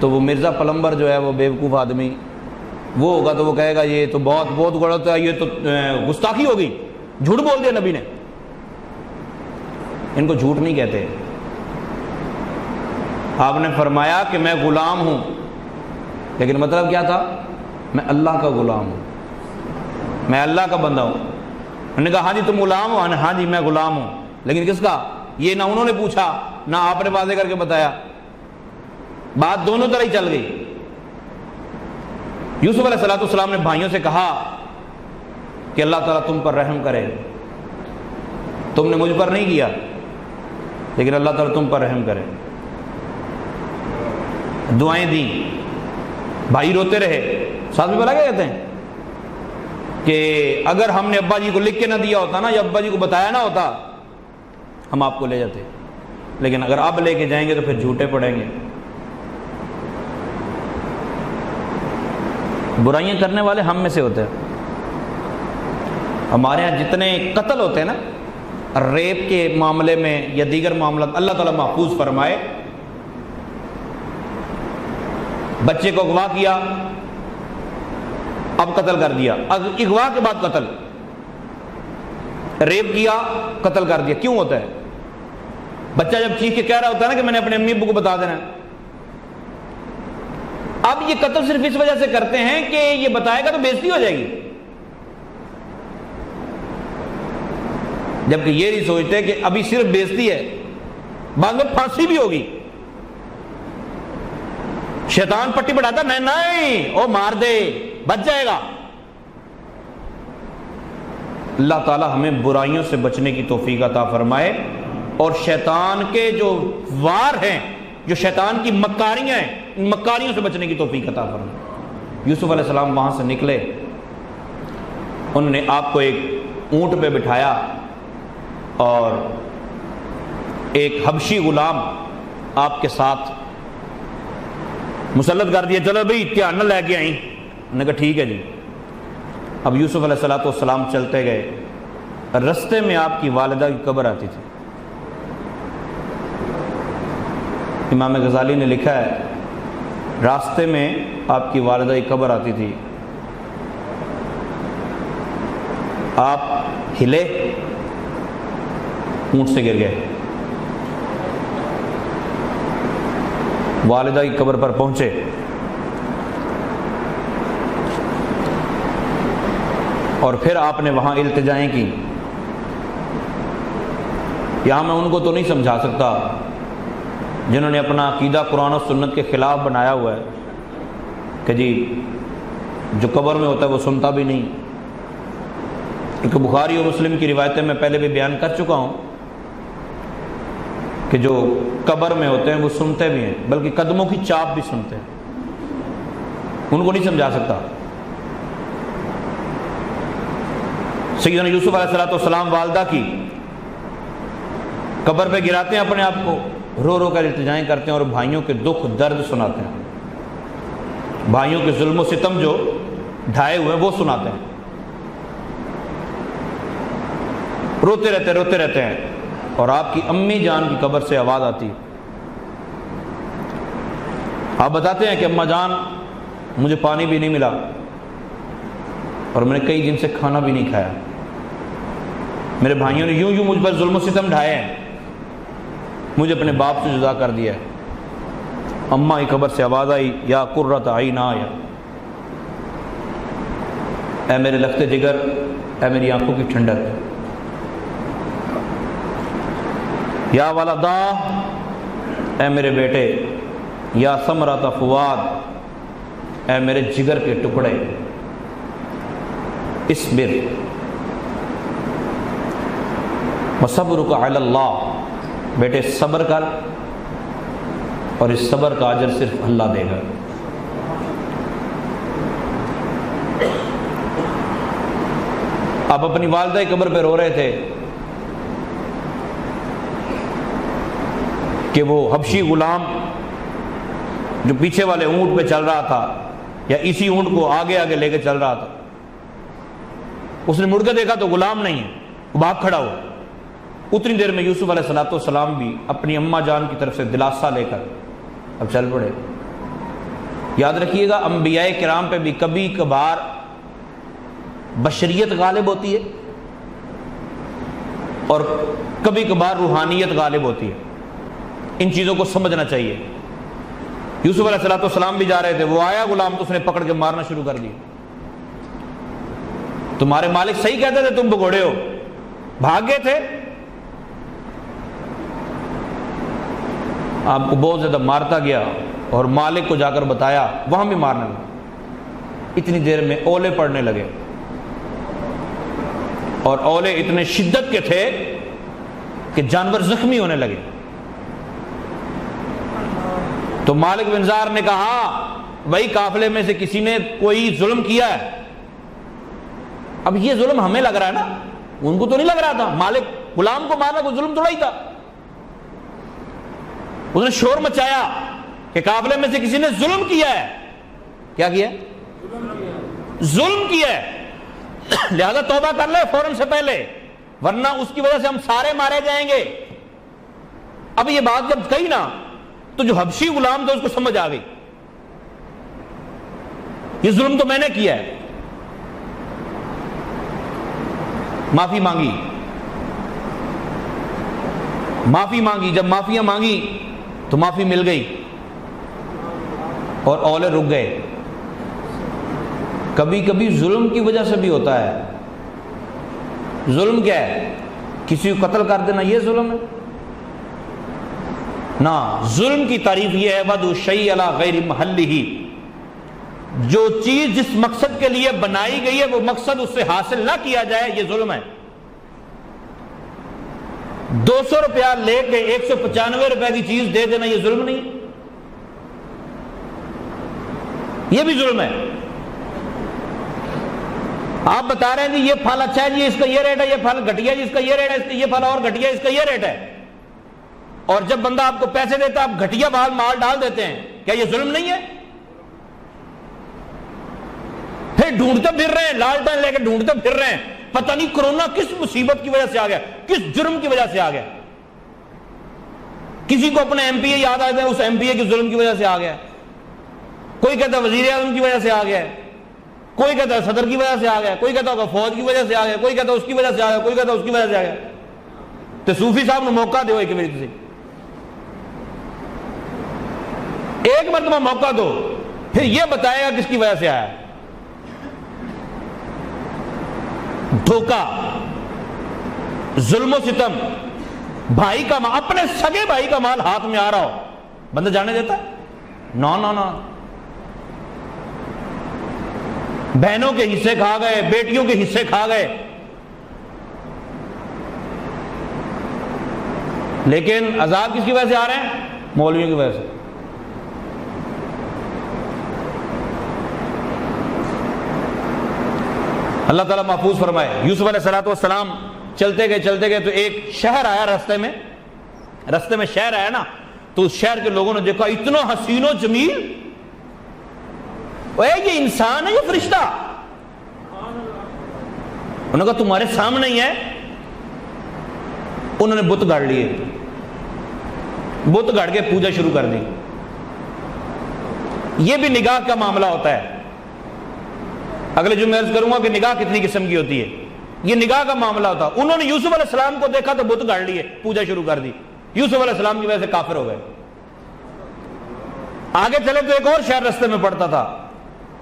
تو وہ مرزا پلمبر جو ہے وہ بیوقوف آدمی وہ ہوگا تو وہ کہے گا یہ تو بہت غلط ہے, یہ تو گستاخی ہوگی, جھوٹ بول دیا نبی نے. ان کو جھوٹ نہیں کہتے. آپ نے فرمایا کہ میں غلام ہوں, لیکن مطلب کیا تھا, میں اللہ کا غلام ہوں, میں اللہ کا بندہ ہوں. انہوں نے کہا ہاں جی تم غلام ہو, ہاں جی میں غلام ہوں, لیکن کس کا, یہ نہ انہوں نے پوچھا نہ آپ نے واضح کر کے بتایا. بات دونوں طرح ہی چل گئی. یوسف علیہ السلام نے بھائیوں سے کہا کہ اللہ تعالیٰ تم پر رحم کرے, تم نے مجھ پر نہیں کیا لیکن اللہ تعالیٰ تم پر رحم کرے. دعائیں دیں, بھائی روتے رہے. ساتھ میں بلا کیا کہتے ہیں, کہ اگر ہم نے ابا جی کو لکھ کے نہ دیا ہوتا نا، یا ابا جی کو بتایا نہ ہوتا، ہم آپ کو لے جاتے، لیکن اگر اب لے کے جائیں گے تو پھر جھوٹے پڑیں گے۔ برائیاں کرنے والے ہم میں سے ہوتے ہیں۔ ہمارے ہاں جتنے قتل ہوتے ہیں نا، ریپ کے معاملے میں یا دیگر معاملات، اللہ تعالیٰ محفوظ فرمائے، بچے کو اغوا کیا، اب قتل کر دیا، اغوا کے بعد قتل، ریپ کیا، قتل کر دیا، کیوں ہوتا ہے؟ بچہ جب چیخ کے کہہ رہا ہوتا ہے نا کہ میں نے اپنے امی ابو کو بتا دینا ہے، اب یہ قتل صرف اس وجہ سے کرتے ہیں کہ یہ بتائے گا تو بے عزتی ہو جائے گی، جبکہ یہ نہیں سوچتے کہ ابھی صرف بے عزتی ہے، بعد میں پھانسی بھی ہوگی۔ شیطان پٹی بڑھاتا، نہیں او مار دے، بچ جائے گا۔ اللہ تعالی ہمیں برائیوں سے بچنے کی توفیق عطا فرمائے، اور شیطان کے جو وار ہیں، جو شیطان کی مکاریاں ہیں، ان مکاریوں سے بچنے کی توفیق عطا فرمائے۔ یوسف علیہ السلام وہاں سے نکلے، انہوں نے آپ کو ایک اونٹ پہ بٹھایا اور ایک حبشی غلام آپ کے ساتھ مسلط کر دیا، چلو بھائی دھیان نہ لے کے آئیں۔ انہوں نے کہا ٹھیک ہے جی۔ اب یوسف علیہ السلام چلتے گئے، رستے میں آپ کی والدہ کی قبر آتی تھی۔ امام غزالی نے لکھا ہے، راستے میں آپ کی والدہ کی قبر آتی تھی، آپ ہلے، اونٹ سے گر گئے، والدہ کی قبر پر پہنچے، اور پھر آپ نے وہاں التجائیں کی۔ یہاں میں ان کو تو نہیں سمجھا سکتا جنہوں نے اپنا عقیدہ قرآن و سنت کے خلاف بنایا ہوا ہے کہ جی جو قبر میں ہوتا ہے وہ سنتا بھی نہیں، کیونکہ بخاری و مسلم کی روایتیں میں پہلے بھی بیان کر چکا ہوں کہ جو قبر میں ہوتے ہیں وہ سنتے بھی ہیں، بلکہ قدموں کی چاپ بھی سنتے ہیں، ان کو نہیں سمجھا سکتا۔ سیدنا یوسف علیہ السلام والدہ کی قبر پہ گراتے ہیں اپنے آپ کو، رو رو کر التجائیں کرتے ہیں، اور بھائیوں کے دکھ درد سناتے ہیں، بھائیوں کے ظلم و ستم جو ڈھائے ہوئے ہیں وہ سناتے ہیں، روتے رہتے ہیں، اور آپ کی امی جان کی قبر سے آواز آتی، آپ بتاتے ہیں کہ اماں جان مجھے پانی بھی نہیں ملا، اور میں نے کئی دن سے کھانا بھی نہیں کھایا، میرے بھائیوں نے یوں مجھ پر ظلم و ستم ڈھائے ہیں، مجھے اپنے باپ سے جدا کر دیا ہے۔ اماں کی قبر سے آواز آئی، یا قرۃ عین، اے میرے لخت جگر، اے میری آنکھوں کی ٹھنڈک، یا ولدا، اے میرے بیٹے، یا ثمرۃ فؤاد، اے میرے جگر کے ٹکڑے، اصبر وصبرک علی اللہ، بیٹے صبر کر، اور اس صبر کا اجر صرف اللہ دے گا۔ آپ اپنی والدہ کی قبر پہ رو رہے تھے کہ وہ حبشی غلام جو پیچھے والے اونٹ پہ چل رہا تھا، یا اسی اونٹ کو آگے آگے لے کے چل رہا تھا، اس نے مڑ کے دیکھا تو غلام نہیں ہے، وہ بھاگ کھڑا ہوا۔ اتنی دیر میں یوسف علیہ السلام بھی اپنی اماں جان کی طرف سے دلاسا لے کر اب چل پڑے۔ یاد رکھیے گا، انبیاء کرام پہ بھی کبھی کبھار بشریت غالب ہوتی ہے اور کبھی کبھار روحانیت غالب ہوتی ہے، ان چیزوں کو سمجھنا چاہیے۔ یوسف علیہ السلام بھی جا رہے تھے، وہ آیا غلام تو اس نے پکڑ کے مارنا شروع کر دیا۔ تمہارے مالک صحیح کہتے تھے تم بگوڑے ہو، بھاگ گئے تھے، آپ کو بہت زیادہ مارتا گیا، اور مالک کو جا کر بتایا، وہاں بھی مارنے لگا۔ اتنی دیر میں اولے پڑنے لگے، اور اولے اتنے شدت کے تھے کہ جانور زخمی ہونے لگے۔ تو مالک بن زار نے کہا، بھائی قافلے میں سے کسی نے کوئی ظلم کیا ہے؟ اب یہ ظلم ہمیں لگ رہا ہے نا، ان کو تو نہیں لگ رہا تھا. مالک غلام کو مارنا کوئی ظلم تھوڑا ہی تھا. اس نے شور مچایا کہ قافلے میں سے کسی نے ظلم کیا ہے. کیا کیا؟ ظلم کیا ہے. لہذا توبہ کر لے فوراً سے پہلے، ورنہ اس کی وجہ سے ہم سارے مارے جائیں گے. اب یہ بات جب کہی نا تو جو حبشی غلام تھا اس کو سمجھ آ گئی، یہ ظلم تو میں نے کیا ہے. معافی مانگی، معافی مانگی. جب معافیاں مانگی تو معافی مل گئی اور اولے رک گئے. کبھی کبھی ظلم کی وجہ سے بھی ہوتا ہے. ظلم کیا ہے؟ کسی کو قتل کر دینا یہ ظلم ہے؟ نہ، ظلم کی تعریف یہ ہے وَضُعُ الشَّيْءِ عَلَى غَيْرِ مَحَلِّهِ، جو چیز جس مقصد کے لیے بنائی گئی ہے وہ مقصد اس سے حاصل نہ کیا جائے، یہ ظلم ہے. 200 روپیہ لے کے 195 روپے کی چیز دے دینا یہ ظلم نہیں ہے؟ یہ بھی ظلم ہے. آپ بتا رہے ہیں جی یہ پھل اچھا ہے جی اس کا یہ ریٹ ہے، یہ پھل گھٹیا جی اس کا یہ ریٹ ہے، اس کا یہ پھل اور گھٹیا اس کا یہ ریٹ ہے، اور جب بندہ آپ کو پیسے دیتا آپ گھٹیا مال ڈال دیتے ہیں، کیا یہ ظلم نہیں ہے؟ پھر ڈھونڈتے پھر رہے ہیں، لالٹن لے کے ڈھونڈتے پھر رہے ہیں، پتہ نہیں کرونا کس مصیبت کی وجہ سے آ گیا، کس جرم کی وجہ سے آ گیا. کسی کو اپنا ایم پی اے یاد آتا ہے، اس ایم پی اے کے ظلم کی وجہ سے آ گیا. کوئی کہتا ہے وزیر اعظم کی وجہ سے آ گیا، کوئی کہتا ہے صدر کی وجہ سے آ گیا، کوئی کہتا ہے فوج کی وجہ سے آ گیا، کوئی کہتا ہے اس کی وجہ سے آ گیا، کوئی کہتا ہے اس کی وجہ سے آ گیا. تو صوفی صاحب نے موقع دو ایک بار، ایک مرتبہ موقع دو، پھر یہ بتائے گا کس کی وجہ سے آیا. دھوکہ، ظلم و ستم، بھائی کا مال، اپنے سگے بھائی کا مال ہاتھ میں آ رہا ہو بندہ جانے دیتا ہے؟ نا نا نا. بہنوں کے حصے کھا گئے، بیٹیوں کے حصے کھا گئے. لیکن عذاب کس کی وجہ سے آ رہے ہیں؟ مولویوں کی وجہ سے. اللہ تعالیٰ محفوظ فرمائے. یوسف علیہ السلام چلتے گئے تو ایک شہر آیا، رستے میں شہر آیا نا، تو اس شہر کے لوگوں نے دیکھا اتنا حسین و جمیل، یہ انسان ہے یہ فرشتہ؟ انہوں نے کہا تمہارے سامنے ہی ہے. انہوں نے بت گاڑ لیے، بت گاڑ کے پوجا شروع کر دی. یہ بھی نگاہ کا معاملہ ہوتا ہے. اگلے جمعے عرض کروں گا کہ نگاہ کتنی قسم کی ہوتی ہے. یہ نگاہ کا معاملہ ہوتا. انہوں نے یوسف علیہ السلام کو دیکھا تو بت گاڑ لیے، پوجا شروع کر دی. یوسف علیہ السلام کی وجہ سے کافر ہو گئے. آگے چلے تو ایک اور شہر رستے میں پڑتا تھا،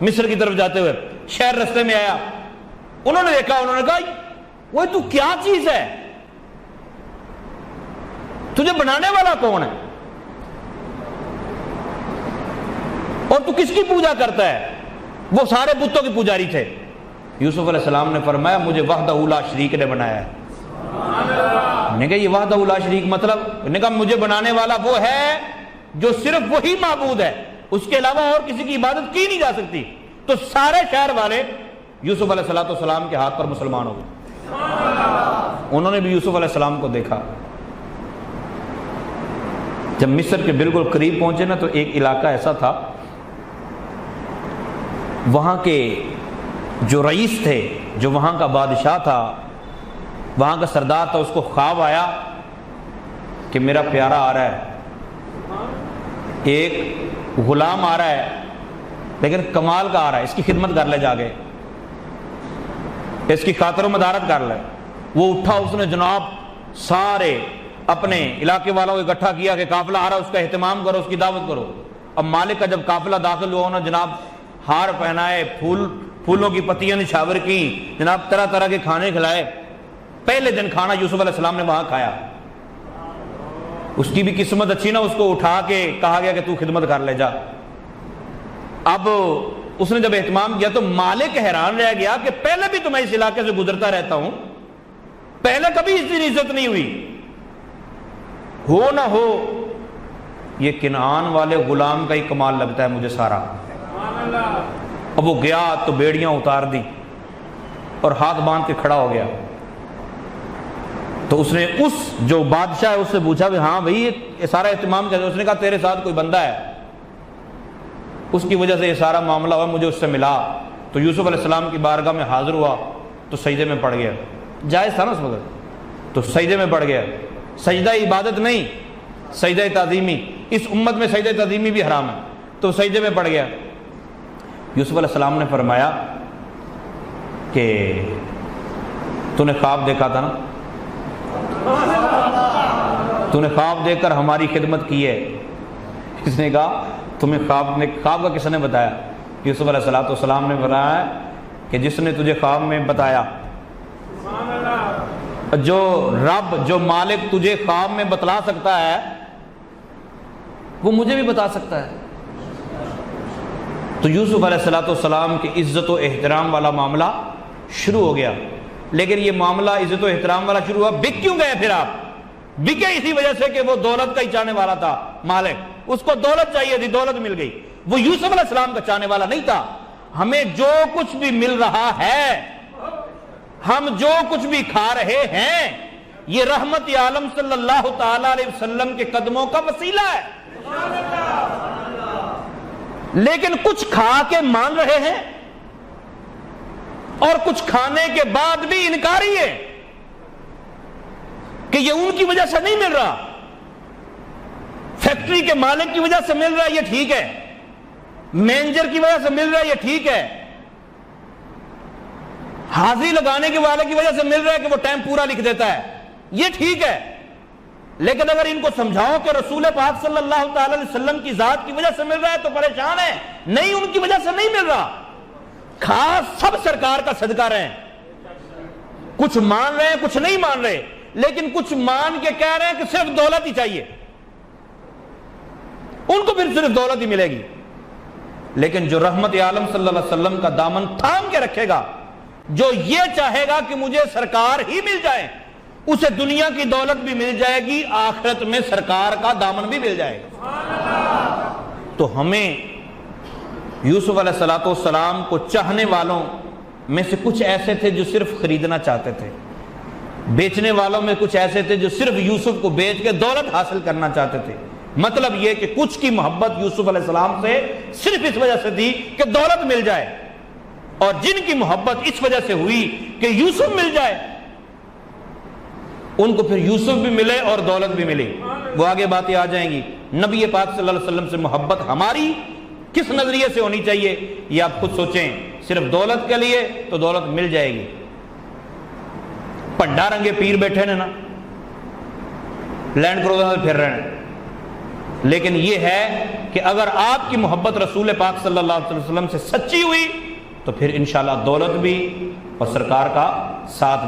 مصر کی طرف جاتے ہوئے شہر رستے میں آیا. انہوں نے دیکھا، انہوں نے کہا وہ تو کیا چیز ہے، تجھے بنانے والا کون ہے اور تو کس کی پوجا کرتا ہے؟ وہ سارے بتوں کے پجاری تھے. یوسف علیہ السلام نے فرمایا مجھے وحدہ لا شریک نے بنایا ہے. نے کہا یہ وحدہ لا شریک مطلب؟ نے کہا مجھے بنانے والا وہ ہے جو صرف وہی معبود ہے، اس کے علاوہ اور کسی کی عبادت کی نہیں جا سکتی. تو سارے شہر والے یوسف علیہ السلام کے ہاتھ پر مسلمان ہو گئے. انہوں نے بھی یوسف علیہ السلام کو دیکھا. جب مصر کے بالکل قریب پہنچے نا تو ایک علاقہ ایسا تھا، وہاں کے جو رئیس تھے، جو وہاں کا بادشاہ تھا، وہاں کا سردار تھا، اس کو خواب آیا کہ میرا پیارا آ رہا ہے، ایک غلام آ رہا ہے لیکن کمال کا آ رہا ہے، اس کی خدمت کر لے، جا کے اس کی خاطر و مدارت کر لے. وہ اٹھا، اس نے جناب سارے اپنے علاقے والوں کو اکٹھا کیا کہ قافلہ آ رہا ہے، اس کا اہتمام کرو، اس کی دعوت کرو. اب مالک کا جب قافلہ داخل ہوا، انہوں نے جناب ہار پہنائے، پھولوں کی پتیاں نچھاور کی، جناب طرح طرح کے کھانے کھلائے. پہلے دن کھانا یوسف علیہ السلام نے وہاں کھایا. اس کی بھی قسمت اچھی نا، اس کو اٹھا کے کہا گیا کہ تو خدمت کر لے جا. اب اس نے جب اہتمام کیا تو مالک حیران رہ گیا کہ پہلے بھی تو میں اس علاقے سے گزرتا رہتا ہوں، پہلے کبھی اتنی عزت نہیں ہوئی. ہو نہ ہو یہ کنعان والے غلام کا ہی کمال لگتا ہے مجھے سارا. اب وہ گیا تو بیڑیاں اتار دی اور ہاتھ باندھ کے کھڑا ہو گیا۔ تو اس نے اس جو بادشاہ ہے اس سے پوچھا کہ ہاں بھائی یہ سارا اہتمام کیا؟ اس نے کہا تیرے ساتھ کوئی بندہ ہے، اس کی وجہ سے یہ سارا معاملہ ہوا، مجھے اس سے ملا۔ تو یوسف علیہ السلام کی بارگاہ میں حاضر ہوا تو سجدے میں پڑ گیا، جائز تھا نا اس وقت، تو سجدے میں پڑ گیا۔ سجدہ عبادت نہیں، سجدہ تعظیمی، اس امت میں سجدہ تعظیمی بھی حرام ہے، تو سجدے میں پڑ گیا۔ یوسف علیہ السلام نے فرمایا کہ تو نے خواب دیکھا تھا نا، تو نے خواب دیکھ کر ہماری خدمت کی ہے۔ کس نے کہا تمہیں خواب کا کس نے بتایا؟ یوسف علیہ السلام نے بتایا کہ جس نے تجھے خواب میں بتایا، جو رب جو مالک تجھے خواب میں بتلا سکتا ہے وہ مجھے بھی بتا سکتا ہے۔ تو یوسف علیہ السلام کی عزت و احترام والا معاملہ شروع ہو گیا۔ لیکن یہ معاملہ عزت و احترام والا شروع ہوا، بک کیوں گئے پھر آپ؟ بکے اسی وجہ سے کہ وہ دولت کا ہی چاہنے والا تھا مالک، اس کو دولت چاہیے تھی، دولت مل گئی۔ وہ یوسف علیہ السلام کا چاہنے والا نہیں تھا۔ ہمیں جو کچھ بھی مل رہا ہے، ہم جو کچھ بھی کھا رہے ہیں، یہ رحمت عالم صلی اللہ تعالی علیہ وسلم کے قدموں کا وسیلہ ہے۔ لیکن کچھ کھا کے مان رہے ہیں اور کچھ کھانے کے بعد بھی انکاری ہے کہ یہ ان کی وجہ سے نہیں مل رہا، فیکٹری کے مالک کی وجہ سے مل رہا ہے، یہ ٹھیک ہے، مینیجر کی وجہ سے مل رہا ہے، یہ ٹھیک ہے، حاضری لگانے کے والے کی وجہ سے مل رہا ہے کہ وہ ٹائم پورا لکھ دیتا ہے، یہ ٹھیک ہے۔ لیکن اگر ان کو سمجھاؤ کہ رسول پاک صلی اللہ تعالی علیہ وسلم کی ذات کی وجہ سے مل رہا ہے تو پریشان ہے، نہیں، ان کی وجہ سے نہیں مل رہا، خاص سب سرکار کا صدقہ رہے ہیں۔ کچھ مان رہے ہیں، کچھ نہیں مان رہے، لیکن کچھ مان کے کہہ رہے ہیں کہ صرف دولت ہی چاہیے، ان کو پھر صرف دولت ہی ملے گی۔ لیکن جو رحمت عالم صلی اللہ علیہ وسلم کا دامن تھام کے رکھے گا، جو یہ چاہے گا کہ مجھے سرکار ہی مل جائے، اسے دنیا کی دولت بھی مل جائے گی، آخرت میں سرکار کا دامن بھی مل جائے گا۔ تو ہمیں یوسف علیہ السلام کو چاہنے والوں میں سے کچھ ایسے تھے جو صرف خریدنا چاہتے تھے، بیچنے والوں میں کچھ ایسے تھے جو صرف یوسف کو بیچ کے دولت حاصل کرنا چاہتے تھے۔ مطلب یہ کہ کچھ کی محبت یوسف علیہ السلام سے صرف اس وجہ سے تھی کہ دولت مل جائے، اور جن کی محبت اس وجہ سے ہوئی کہ یوسف مل جائے، ان کو پھر یوسف بھی ملے اور دولت بھی ملے۔ وہ آگے باتیں آ جائیں گی۔ نبی پاک صلی اللہ علیہ وسلم سے محبت ہماری کس نظریے سے ہونی چاہیے یہ آپ خود سوچیں۔ صرف دولت کے لیے تو دولت مل جائے گی، پنڈا رنگے پیر بیٹھے نے نا، لینڈ کروزر سے پھر رہے ہیں، لیکن یہ ہے کہ اگر آپ کی محبت رسول پاک صلی اللہ علیہ وسلم سے سچی ہوئی تو پھر انشاءاللہ دولت بھی اور سرکار کا ساتھ بھی۔